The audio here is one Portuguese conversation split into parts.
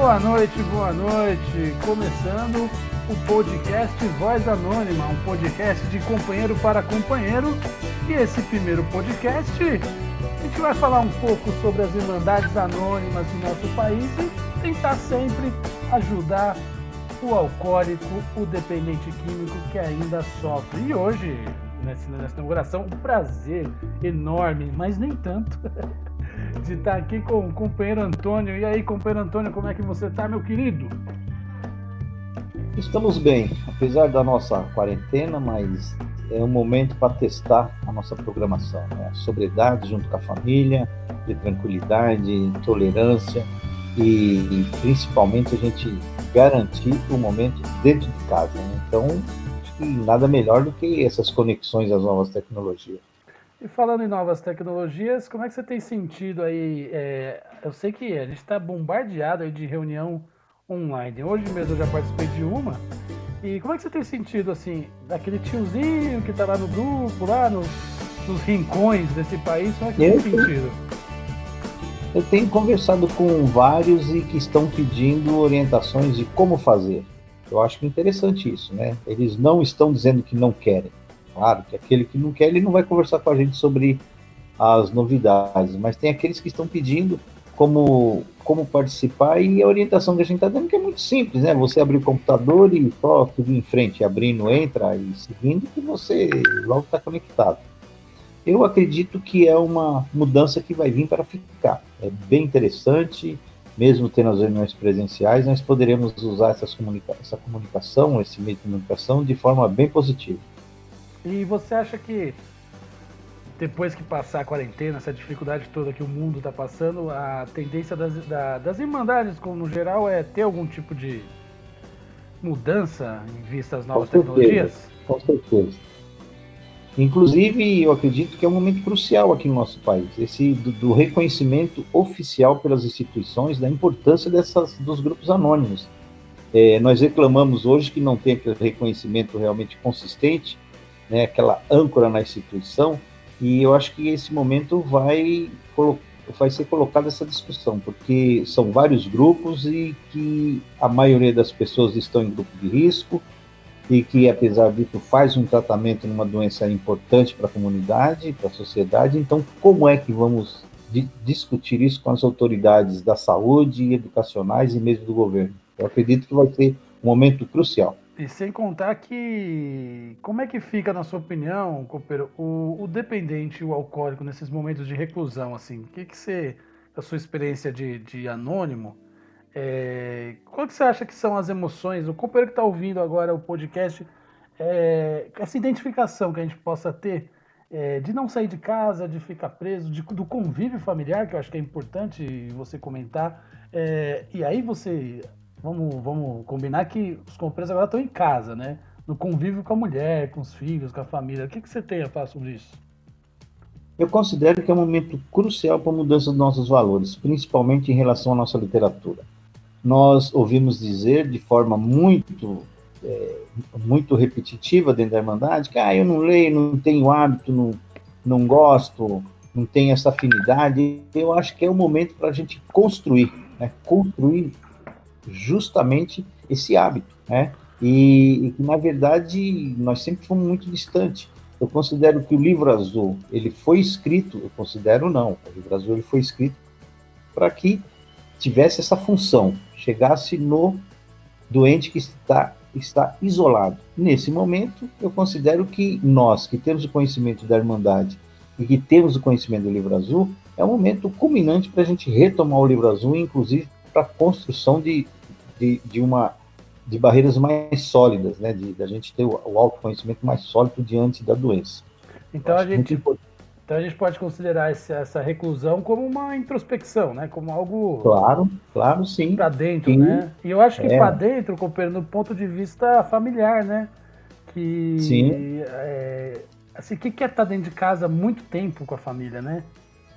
Boa noite. Começando o podcast Voz Anônima, um podcast de companheiro para companheiro. E esse primeiro podcast, a gente vai falar um pouco sobre as irmandades anônimas do nosso país e tentar sempre ajudar o alcoólico, o dependente químico que ainda sofre. E hoje, nessa inauguração, um prazer enorme, mas nem tanto, de estar aqui com o companheiro Antônio. E aí, companheiro Antônio, como é que você está, meu querido? Estamos bem, apesar da nossa quarentena, mas é um momento para testar a nossa programação, né? Sobriedade junto com a família, de tranquilidade, tolerância e principalmente a gente garantir o momento dentro de casa, né? Então, acho que nada melhor do que essas conexões às novas tecnologias. E falando em novas tecnologias, como é que você tem sentido aí? Eu sei que a gente está bombardeado aí de reunião online. Hoje mesmo eu já participei de uma. E como é que você tem sentido, assim, daquele tiozinho que está lá no grupo, lá nos rincões desse país? Como é que você tem sentido? Eu tenho conversado com vários e que estão pedindo orientações de como fazer. Eu acho que é interessante isso, né? Eles não estão dizendo que não querem. Claro que aquele que não quer, ele não vai conversar com a gente sobre as novidades, mas tem aqueles que estão pedindo como participar, e a orientação que a gente está dando que é muito simples, né? Você abrir o computador e só seguir em frente, abrindo, entra e seguindo, que você logo está conectado. Eu acredito que é uma mudança que vai vir para ficar. É bem interessante, mesmo tendo as reuniões presenciais, nós poderemos usar essa comunicação, esse meio de comunicação, de forma bem positiva. E você acha que depois que passar a quarentena, essa dificuldade toda que o mundo está passando, a tendência das irmandades, como no geral, é ter algum tipo de mudança em vista às novas tecnologias? Com certeza. Inclusive, eu acredito que é um momento crucial aqui no nosso país, esse do reconhecimento oficial pelas instituições da importância dos grupos anônimos. Nós reclamamos hoje que não tem aquele reconhecimento realmente consistente, né, aquela âncora na instituição, e eu acho que esse momento vai ser colocada essa discussão, porque são vários grupos e que a maioria das pessoas estão em grupo de risco, e que, apesar disso, faz um tratamento numa doença importante para a comunidade, para a sociedade. Então, como é que vamos discutir isso com as autoridades da saúde, educacionais e mesmo do governo? Eu acredito que vai ser um momento crucial. E sem contar que, como é que fica, na sua opinião, companheiro, o dependente, o alcoólico, nesses momentos de reclusão, assim? O que você, a sua experiência de anônimo, qual que você acha que são as emoções? O companheiro que está ouvindo agora o podcast, essa identificação que a gente possa ter, de não sair de casa, de ficar preso, do convívio familiar, que eu acho que é importante você comentar. E aí você, vamos combinar que os companheiros agora estão em casa, né? No convívio com a mulher, com os filhos, com a família. O que você tem a falar sobre isso? Eu considero que é um momento crucial para a mudança dos nossos valores, principalmente em relação à nossa literatura. Nós ouvimos dizer de forma muito repetitiva dentro da Irmandade que eu não leio, não tenho hábito, não gosto, não tenho essa afinidade. Eu acho que é o momento para a gente construir, né? Construir justamente esse hábito, né? E na verdade, nós sempre fomos muito distantes. Eu considero que o Livro Azul, ele foi escrito, eu considero não, o Livro Azul ele foi escrito para que tivesse essa função, chegasse no doente que está isolado. Nesse momento, eu considero que nós, que temos o conhecimento da Irmandade e que temos o conhecimento do Livro Azul, é um momento culminante para a gente retomar o Livro Azul, inclusive para a construção de barreiras mais sólidas, né? Da gente ter o autoconhecimento mais sólido diante da doença. Então a gente pode considerar essa reclusão como uma introspecção, né? Como algo... Claro, sim. Para dentro, sim, né? E eu acho que para dentro, companheiro, no ponto de vista familiar, né? Que... Sim. Assim, o que é estar dentro de casa muito tempo com a família, né?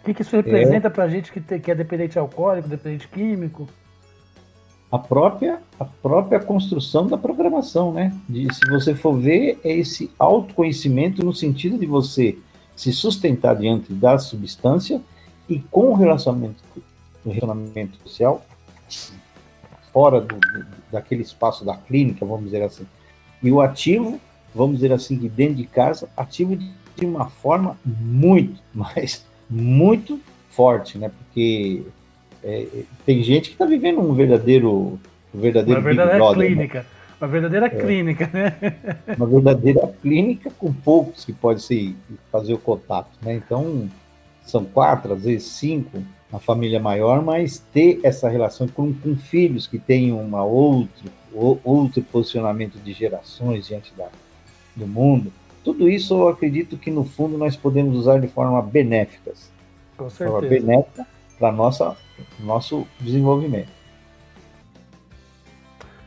O que isso representa para a gente que é dependente alcoólico, dependente químico? A própria construção da programação, né? Se você for ver, é esse autoconhecimento no sentido de você se sustentar diante da substância e com o relacionamento social fora daquele espaço da clínica, vamos dizer assim. E o ativo, vamos dizer assim, de dentro de casa, ativo de uma forma muito, mas muito forte, né? Porque tem gente que está vivendo um verdadeiro Uma Big verdadeira Brother, né? clínica. Uma verdadeira clínica, né? Uma verdadeira clínica com poucos que pode se fazer o contato, né? Então, são 4, às vezes 5, uma família maior, mas ter essa relação com filhos que têm outro posicionamento de gerações diante do mundo, tudo isso eu acredito que, no fundo, nós podemos usar de forma benéfica. Com De forma certeza. benéfica para nosso desenvolvimento.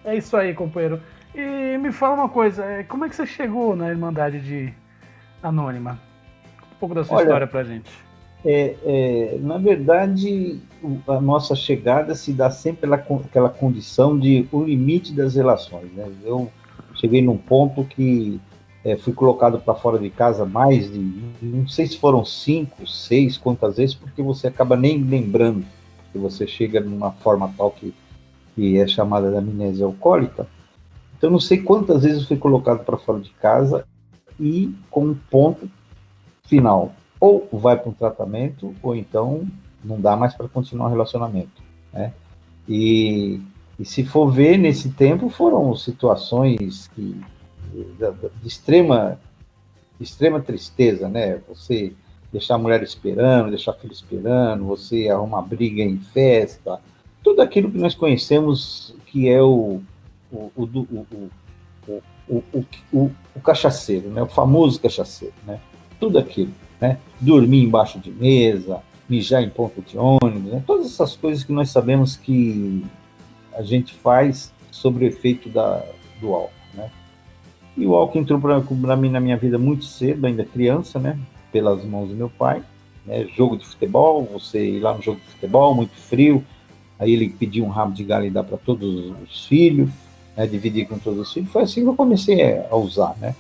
É isso aí, companheiro. E me fala uma coisa, como é que você chegou na Irmandade Anônima? Um pouco da sua história pra gente. Na verdade, a nossa chegada se dá sempre aquela condição de o limite das relações, né? Eu cheguei num ponto que fui colocado para fora de casa mais de, não sei se foram 5, 6, quantas vezes, porque você acaba nem lembrando, que você chega numa forma tal que é chamada de amnésia alcoólica. Então, não sei quantas vezes eu fui colocado para fora de casa e com um ponto final. Ou vai para um tratamento, ou então não dá mais para continuar o relacionamento, né? E se for ver, nesse tempo, foram situações de extrema tristeza, né? Você deixar a mulher esperando, deixar a filha esperando, você arrumar briga em festa, tudo aquilo que nós conhecemos que é o cachaceiro, né? O famoso cachaceiro, né? Tudo aquilo, né? Dormir embaixo de mesa, mijar em ponto de ônibus, né? Todas essas coisas que nós sabemos que a gente faz sobre o efeito do álcool, né? E o álcool entrou para mim na minha vida muito cedo, ainda criança, né? Pelas mãos do meu pai, né? Jogo de futebol, você ir lá no jogo de futebol, muito frio, aí ele pediu um rabo de galho e dá para todos os filhos, né? Dividir com todos os filhos. Foi assim que eu comecei a usar, né?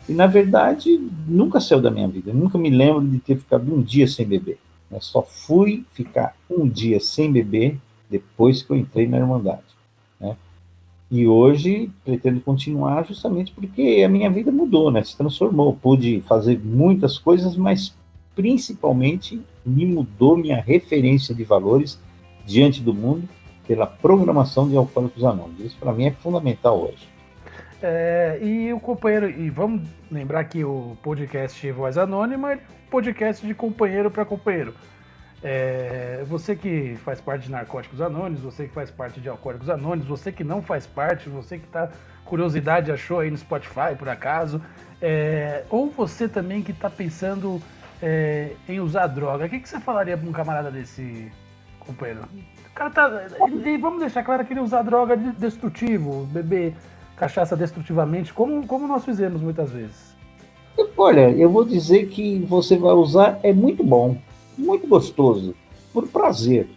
E, na verdade, nunca saiu da minha vida. Eu nunca me lembro de ter ficado um dia sem beber. Eu só fui ficar um dia sem beber depois que eu entrei na Irmandade, né? E hoje pretendo continuar justamente porque a minha vida mudou, né? Se transformou. Pude fazer muitas coisas, mas principalmente me mudou minha referência de valores diante do mundo pela programação de Alcoólicos Anônimos. Isso para mim é fundamental hoje. E o companheiro, e vamos lembrar que o podcast Voz Anônima é um podcast de companheiro para companheiro. Você que faz parte de Narcóticos Anônimos, você que faz parte de Alcoólicos Anônimos, você que não faz parte, você que tá curiosidade, achou aí no Spotify por acaso, ou você também que tá pensando em usar droga, o que você falaria para um camarada desse, companheiro? O cara tá, e vamos deixar claro que ele usa droga destrutivo, beber cachaça destrutivamente, como nós fizemos muitas vezes. Olha, eu vou dizer que você vai usar, é muito bom, muito gostoso, por prazer.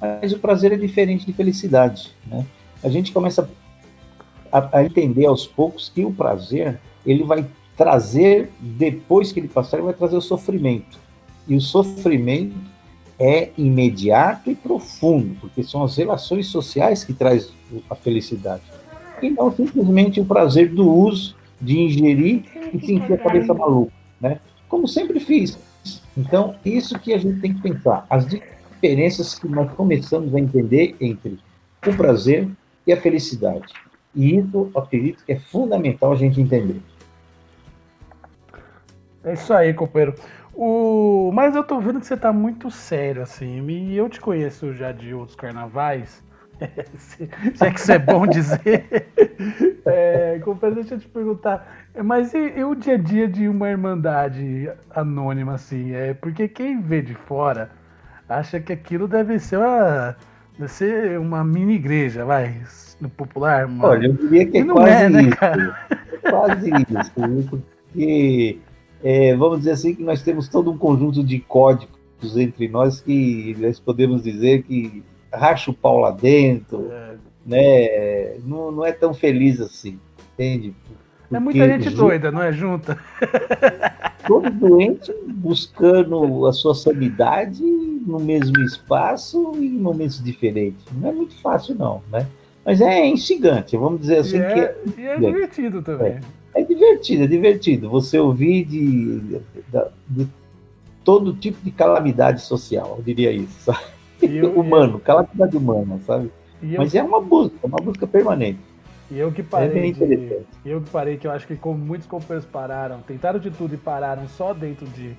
Mas o prazer é diferente de felicidade, né? A gente começa a entender aos poucos que o prazer, ele vai trazer, depois que ele passar, ele vai trazer o sofrimento. E o sofrimento é imediato e profundo, porque são as relações sociais que trazem a felicidade. E não simplesmente o prazer do uso, de ingerir e sentir a cabeça maluca, né? Como sempre fiz. Então, isso que a gente tem que pensar. As diferenças que nós começamos a entender entre o prazer e a felicidade. E isso, eu acredito que é fundamental a gente entender. É isso aí, companheiro. Mas eu tô vendo que você tá muito sério, assim. E eu te conheço já de outros carnavais. Se é que isso é bom dizer. Companheiro, deixa eu te perguntar. Mas e o dia a dia de uma irmandade anônima, assim? Porque quem vê de fora acha que aquilo deve ser uma mini igreja, vai, no popular. Olha, eu diria que é quase isso. É quase isso. Porque, vamos dizer assim, que nós temos todo um conjunto de códigos entre nós que nós podemos dizer que racha o pau lá dentro, né? Não é tão feliz assim, entende? Porque é muita gente doida, não é? Junta. Todo doente buscando a sua sanidade no mesmo espaço e em momentos diferentes. Não é muito fácil, não, né? Mas é instigante, vamos dizer assim que é E é divertido também. É divertido, é divertido. Você ouvir de todo tipo de calamidade social, eu diria isso, sabe? Humano, calamidade humana, sabe? Mas é uma busca permanente. E eu que É bem parei interessante. que eu acho que como muitos companheiros pararam, tentaram de tudo e pararam só dentro de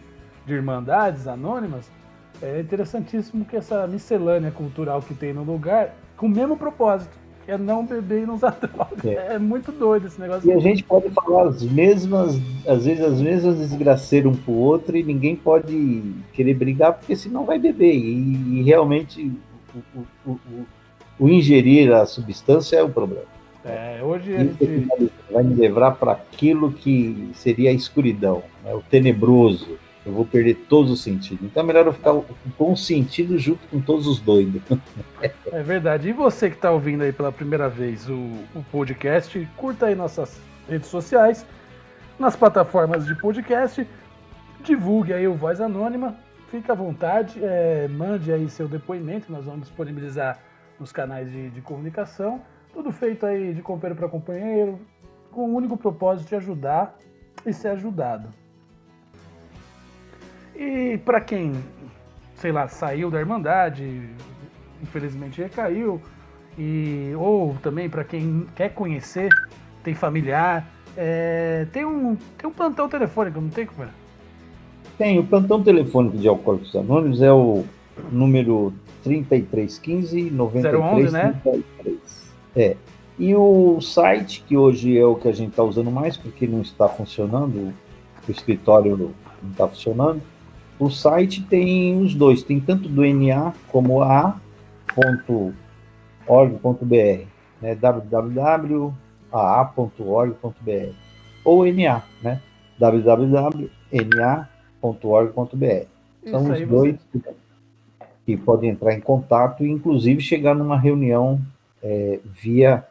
irmandades anônimas, é interessantíssimo que essa miscelânea cultural que tem no lugar, com o mesmo propósito, que é não beber e não usar droga. É muito doido esse negócio. E a gente pode falar às vezes as mesmas desgraceiras um pro outro e ninguém pode querer brigar, porque senão vai beber. E realmente o ingerir a substância é o problema. Hoje a gente vai me levar para aquilo que seria a escuridão, né? O tenebroso. Eu vou perder todos os sentidos. Então é melhor eu ficar com o sentido junto com todos os doidos. É verdade. E você que está ouvindo aí pela primeira vez o podcast, curta aí nossas redes sociais, nas plataformas de podcast, divulgue aí o Voz Anônima, fique à vontade, mande aí seu depoimento, nós vamos disponibilizar nos canais de comunicação, tudo feito aí de companheiro para companheiro, com o único propósito de ajudar e ser ajudado. E para quem, sei lá, saiu da Irmandade, infelizmente recaiu, ou também para quem quer conhecer, tem familiar, tem um plantão telefônico, não tem, companheiro? Tem, o plantão telefônico de Alcoólicos Anônimos é o número 3315-9333. Né? E o site, que hoje é o que a gente está usando mais, porque não está funcionando, o escritório não está funcionando, o site tem os dois, tem tanto do NA como a.org.br, né? www.aa.org.br, ou NA, né? www.na.org.br. São os dois que podem entrar em contato e, inclusive, chegar numa reunião via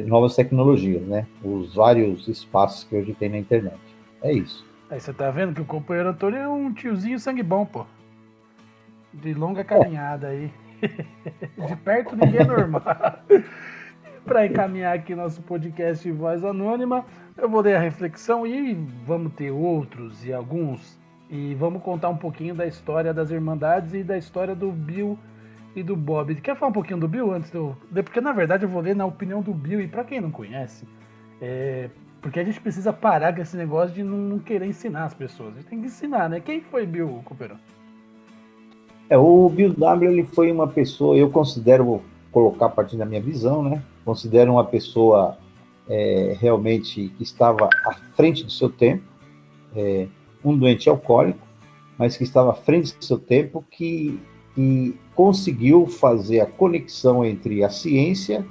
novas tecnologias, né? Os vários espaços que hoje tem na internet. É isso. Aí você tá vendo que o companheiro Antônio é um tiozinho sangue bom, pô. De longa caminhada aí. De perto ninguém é normal. Para encaminhar aqui nosso podcast Voz Anônima, eu vou dar a reflexão e vamos ter outros e alguns. E vamos contar um pouquinho da história das Irmandades e da história do Bill e do Bob. Quer falar um pouquinho do Bill antes do... Porque na verdade eu vou ler na opinião do Bill, e para quem não conhece, porque a gente precisa parar com esse negócio de não querer ensinar as pessoas. A gente tem que ensinar, né? Quem foi Bill Cooper? O Bill W. ele foi uma pessoa, eu considero, vou colocar a partir da minha visão, né? Considero uma pessoa realmente que estava à frente do seu tempo, um doente alcoólico, mas que estava à frente do seu tempo, que conseguiu fazer a conexão entre a ciência,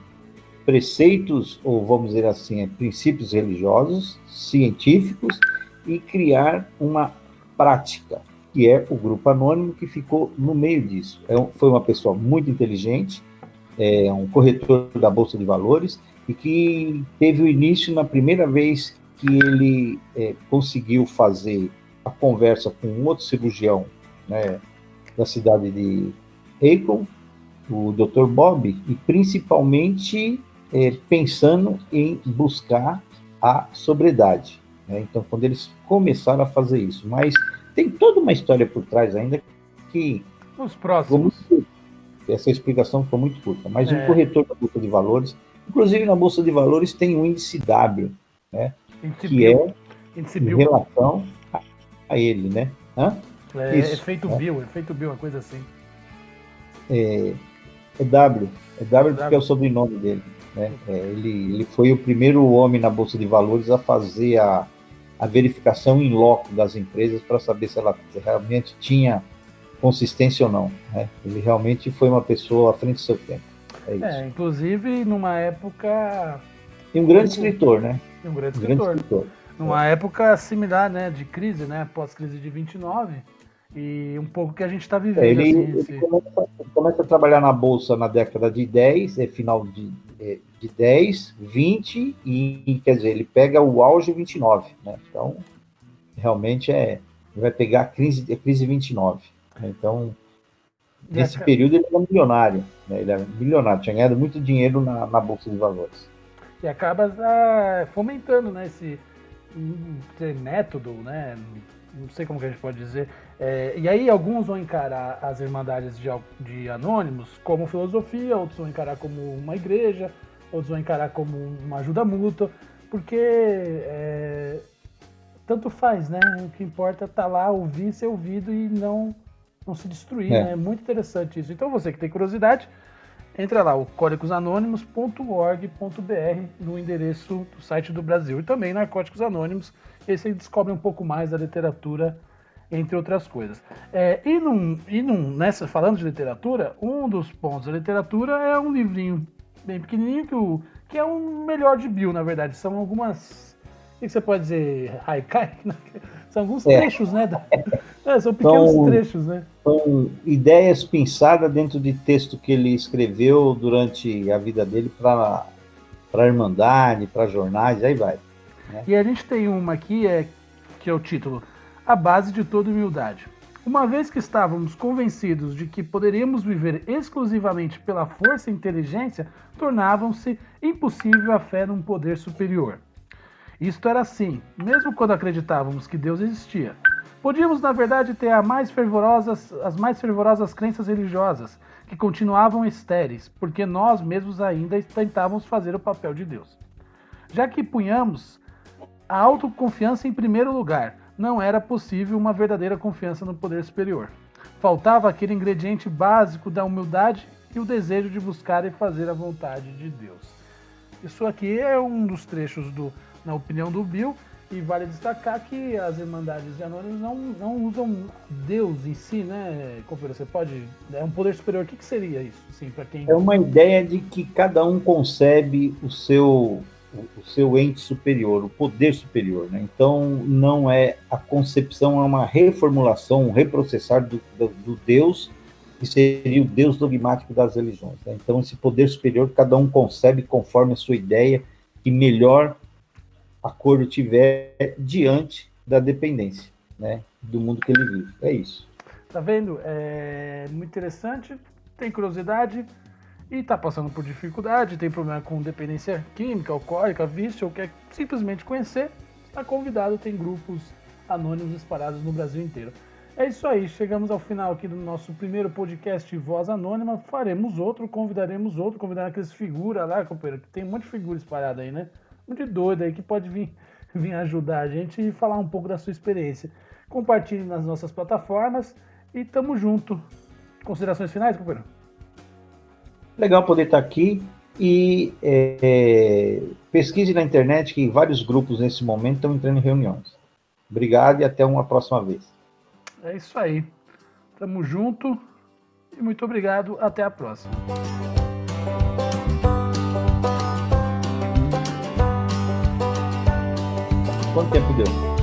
preceitos, ou vamos dizer assim, princípios religiosos, científicos, e criar uma prática, que é o Grupo Anônimo, que ficou no meio disso. Foi uma pessoa muito inteligente, um corretor da Bolsa de Valores, e que teve o início na primeira vez que ele conseguiu fazer a conversa com um outro cirurgião, né, da cidade de Akron, o Dr. Bob, e principalmente pensando em buscar a sobriedade. Né? Então, quando eles começaram a fazer isso, mas tem toda uma história por trás ainda que... Os próximos. Essa explicação ficou muito curta, mas um corretor da Bolsa de Valores, inclusive na Bolsa de Valores tem um índice W, né? Que é em relação a ele, né? Efeito Bill, uma coisa assim. É W porque é o sobrenome dele. Né? Ele foi o primeiro homem na Bolsa de Valores a fazer a verificação in loco das empresas para saber se ela realmente tinha consistência ou não. Né? Ele realmente foi uma pessoa à frente do seu tempo. É isso. Inclusive, numa época... E um grande escritor, né? Um grande escritor. Numa época similar, né, de crise, né, pós-crise de 29, e um pouco que a gente está vivendo. Ele começa a trabalhar na Bolsa na década de 10, final de 10, 20, e quer dizer, ele pega o auge 29, né? Então, realmente ele vai pegar a crise 29. Então, Nesse período ele era milionário, né? Ele era milionário, tinha ganhado muito dinheiro na Bolsa de Valores. E acaba fomentando, né, esse método, né, não sei como que a gente pode dizer. E aí alguns vão encarar as Irmandades de Anônimos como filosofia, outros vão encarar como uma igreja, outros vão encarar como uma ajuda mútua, porque tanto faz, né? O que importa é estar lá, ouvir, ser ouvido e não se destruir, né? É muito interessante isso. Então você que tem curiosidade, entra lá, o códigosanônimos.org.br, no endereço do site do Brasil. E também Narcóticos Anônimos, esse aí descobre um pouco mais da literatura, entre outras coisas. Falando de literatura, um dos pontos da literatura é um livrinho bem pequenininho, que é um melhor de Bill, na verdade. São algumas... O que você pode dizer? Haikai? São alguns trechos, né? São pequenos trechos, né? São ideias pensadas dentro de texto que ele escreveu durante a vida dele para a Irmandade, para jornais, aí vai. Né? E a gente tem uma aqui, que é o título A Base de Toda Humildade. Uma vez que estávamos convencidos de que poderíamos viver exclusivamente pela força e inteligência, tornavam-se impossível a fé num poder superior. Isto era assim, mesmo quando acreditávamos que Deus existia. Podíamos, na verdade, ter as mais fervorosas crenças religiosas, que continuavam estéreis, porque nós mesmos ainda tentávamos fazer o papel de Deus. Já que punhamos a autoconfiança em primeiro lugar, não era possível uma verdadeira confiança no poder superior. Faltava aquele ingrediente básico da humildade e o desejo de buscar e fazer a vontade de Deus. Isso aqui é um dos trechos na opinião do Bill, e vale destacar que as Irmandades de Anônimos não usam Deus em si, né, companheiro? Você pode... É um poder superior. O que seria isso, assim, para quem... É uma ideia de que cada um concebe o seu ente superior, o poder superior, né? Então, não é a concepção, é uma reformulação, um reprocessar do Deus, que seria o Deus dogmático das religiões. Né? Então, esse poder superior, cada um concebe conforme a sua ideia, que melhor acordo tiver diante da dependência, né, do mundo que ele vive. É isso. Tá vendo? É muito interessante, tem curiosidade e tá passando por dificuldade, tem problema com dependência química, alcoólica, vício, ou quer simplesmente conhecer, está convidado, tem grupos anônimos espalhados no Brasil inteiro. É isso aí, chegamos ao final aqui do nosso primeiro podcast Voz Anônima, faremos outro, convidaremos aqueles figuras lá, companheiro, que tem um monte de figura espalhada aí, né? Muito doido aí que pode vir ajudar a gente e falar um pouco da sua experiência. Compartilhe nas nossas plataformas e tamo junto. Considerações finais, companheiro? Legal poder estar aqui e pesquise na internet que vários grupos nesse momento estão entrando em reuniões. Obrigado e até uma próxima vez. É isso aí. Tamo junto e muito obrigado. Até a próxima. Quanto tempo deu?